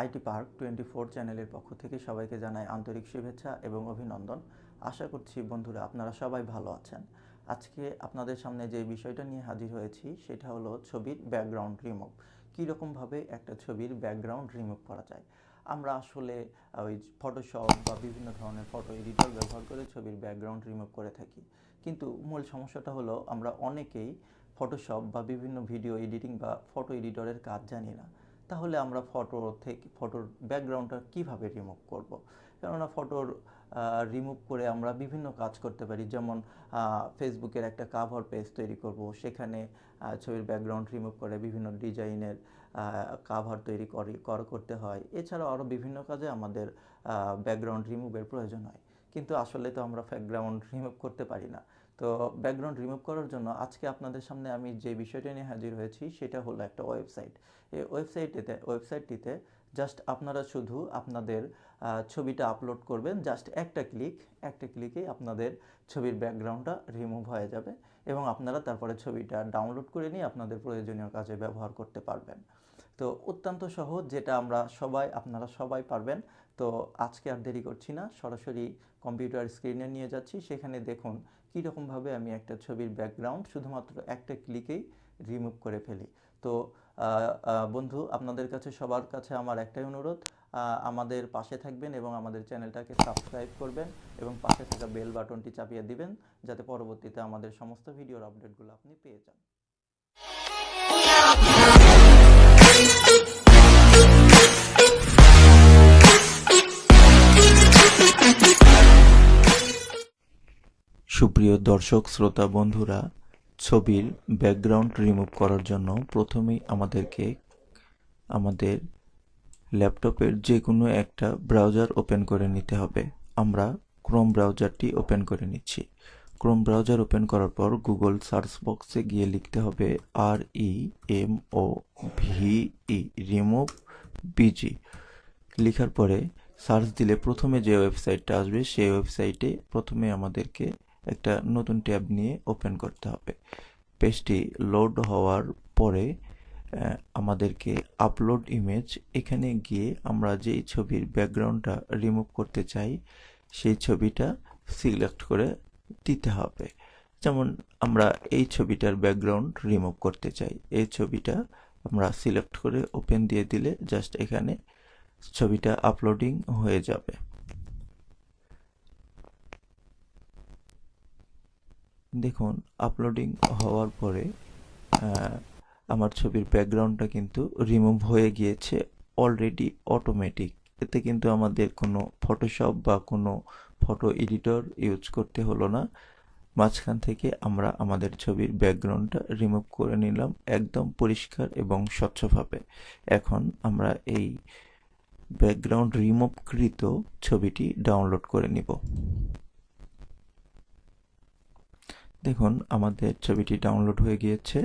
ItPark 24 চ্যানেলের পক্ষ থেকে সবাইকে জানাই আন্তরিক শুভেচ্ছা এবং অভিনন্দন। আশা করছি বন্ধুরা আপনারা সবাই ভালো আছেন। আজকে আপনাদের সামনে যে বিষয়টা নিয়ে হাজির হয়েছি সেটা হলো ছবির ব্যাকগ্রাউন্ড রিমুভ। কীরকমভাবে একটা ছবির ব্যাকগ্রাউন্ড রিমুভ করা যায়। আমরা আসলে ওই ফটোশপ বা বিভিন্ন ধরনের ফটো এডিটর ব্যবহার করে ছবির ব্যাকগ্রাউন্ড রিমুভ করে থাকি, কিন্তু মূল সমস্যাটা হলো আমরা অনেকেই ফটোশপ বা বিভিন্ন ভিডিও এডিটিং বা ফটো এডিটরের কাজ জানি না। তাহলে আমরা ফটোর ব্যাকগ্রাউন্ডটা কিভাবে রিমুভ করব। কেননা ফটোর রিমুভ করে আমরা বিভিন্ন কাজ করতে পারি, যেমন ফেসবুকের একটা কাভার পেজ তৈরি করব, সেখানে ছবির ব্যাকগ্রাউন্ড রিমুভ করে বিভিন্ন ডিজাইনের কাভার তৈরি করতে হয়। এছাড়াও আরও বিভিন্ন কাজে আমাদের ব্যাকগ্রাউন্ড রিমুভের প্রয়োজন হয়, কিন্তু আসলে তো আমরা ব্যাকগ্রাউন্ড রিমুভ করতে পারি না। তো ব্যাকগ্রাউন্ড রিমুভ করার জন্য আজকে আপনাদের সামনে আমি যে বিষয়টা নিয়ে হাজির হয়েছি সেটা হলো একটা ওয়েবসাইট। এই ওয়েবসাইটটিতে জাস্ট আপনারা শুধু আপনাদের ছবিটা আপলোড করবেন, জাস্ট একটা ক্লিকেই আপনাদের ছবির ব্যাকগ্রাউন্ডটা রিমুভ হয়ে যাবে এবং আপনারা তারপরে ছবিটা ডাউনলোড করে নিয়ে আপনাদের প্রয়োজনীয় কাজে ব্যবহার করতে পারবেন। তো অত্যন্ত সহজ, যেটা আপনারা সবাই পারবেন। তো আজকে আর দেরি করছি না, সরাসরি কম্পিউটার স্ক্রিনে নিয়ে যাচ্ছি। সেখানে দেখুন কীরকমভাবে আমি একটা ছবির ব্যাকগ্রাউন্ড শুধুমাত্র একটা ক্লিকেই রিমুভ করে ফেলি। তো বন্ধু, আপনাদের কাছে সবার কাছে আমার একটাই অনুরোধ, আমাদের পাশে থাকবেন এবং আমাদের চ্যানেলটাকে সাবস্ক্রাইব করবেন এবং পাশে থাকা বেল বাটনটি চাপিয়ে দিবেন, যাতে পরবর্তীতে আমাদের সমস্ত ভিডিওর আপডেটগুলো আপনি পেয়ে যান। সুপ্রিয় দর্শক শ্রোতা বন্ধুরা, ছবির ব্যাকগ্রাউন্ড রিমুভ করার জন্য প্রথমেই আমাদেরকে আমাদের ল্যাপটপের যে কোনো একটা ব্রাউজার ওপেন করে নিতে হবে। আমরা ক্রোম ব্রাউজারটি ওপেন করে নিচ্ছি। ক্রোম ব্রাউজার ওপেন করার পর গুগল সার্চ বক্সে গিয়ে লিখতে হবে REMOVE রিমুভ বিজি। লেখার পরে সার্চ দিলে প্রথমে যে ওয়েবসাইটটা আসবে সেই ওয়েবসাইটে প্রথমে আমাদেরকে একটা নতুন ট্যাব নিয়ে ওপেন করতে হবে। পেজটি লোড হওয়ার পরে আমাদেরকে আপলোড ইমেজ, এখানে গিয়ে আমরা যেই ছবির ব্যাকগ্রাউন্ডটা রিমুভ করতে চাই সেই ছবিটা সিলেক্ট করে দিতে হবে। যেমন আমরা এই ছবিটার ব্যাকগ্রাউন্ড রিমুভ করতে চাই, এই ছবিটা আমরা সিলেক্ট করে ওপেন দিয়ে দিলে জাস্ট এখানে ছবিটা আপলোডিং হয়ে যাবে। দেখুন আপলোডিং হওয়ার পরে আমার ছবির ব্যাকগ্রাউন্ডটা কিন্তু রিমুভ হয়ে গিয়েছে অলরেডি অটোমেটিক। এতে কিন্তু আমাদের কোনো ফটোশপ বা কোনো ফটো এডিটর ইউজ করতে হলো না। মাঝখান থেকে আমরা আমাদের ছবির ব্যাকগ্রাউন্ডটা রিমুভ করে নিলাম একদম পরিষ্কার এবং স্বচ্ছভাবে। এখন আমরা এই ব্যাকগ্রাউন্ড রিমুভকৃত ছবিটি ডাউনলোড করে নিব। দেখুন আমাদের ছবিটি ডাউনলোড হয়ে গিয়েছে।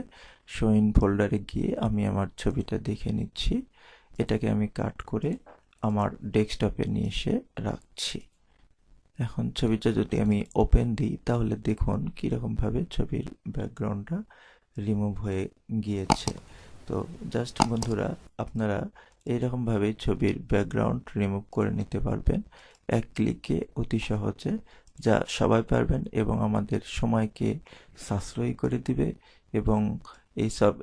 শো ইন ফোল্ডারে গিয়ে আমি আমার ছবিটা দেখে নিচ্ছি। এটাকে আমি কাট করে আমার ডেস্কটপে নিয়ে এসে রাখছি। এখন ছবিটা যদি আমি ওপেন দিই তাহলে দেখুন কীরকমভাবে ছবির ব্যাকগ্রাউন্ডটা রিমুভ হয়ে গিয়েছে। তো জাস্ট বন্ধুরা, আপনারা এইরকমভাবেই ছবির ব্যাকগ্রাউন্ড রিমুভ করে নিতে পারবেন এক ক্লিকে, অতি সহজে, যা সবাই পারবেন এবং আমাদের সময়কে সাশ্রয়ী করে দিবে। এবং এইসব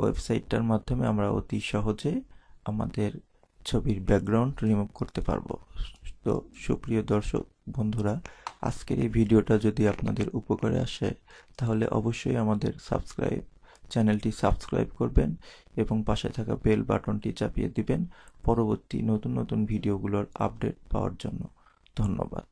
ওয়েবসাইটটার মাধ্যমে আমরা অতি সহজে আমাদের ছবির ব্যাকগ্রাউন্ড রিমুভ করতে পারবো। তো সুপ্রিয় দর্শক বন্ধুরা, আজকের এই ভিডিওটা যদি আপনাদের উপকারে আসে তাহলে অবশ্যই আমাদের চ্যানেলটি সাবস্ক্রাইব করবেন এবং পাশে থাকা বেল বাটনটি চাপিয়ে দিবেন পরবর্তী নতুন ভিডিওগুলোর আপডেট পাওয়ার জন্য। ধন্যবাদ।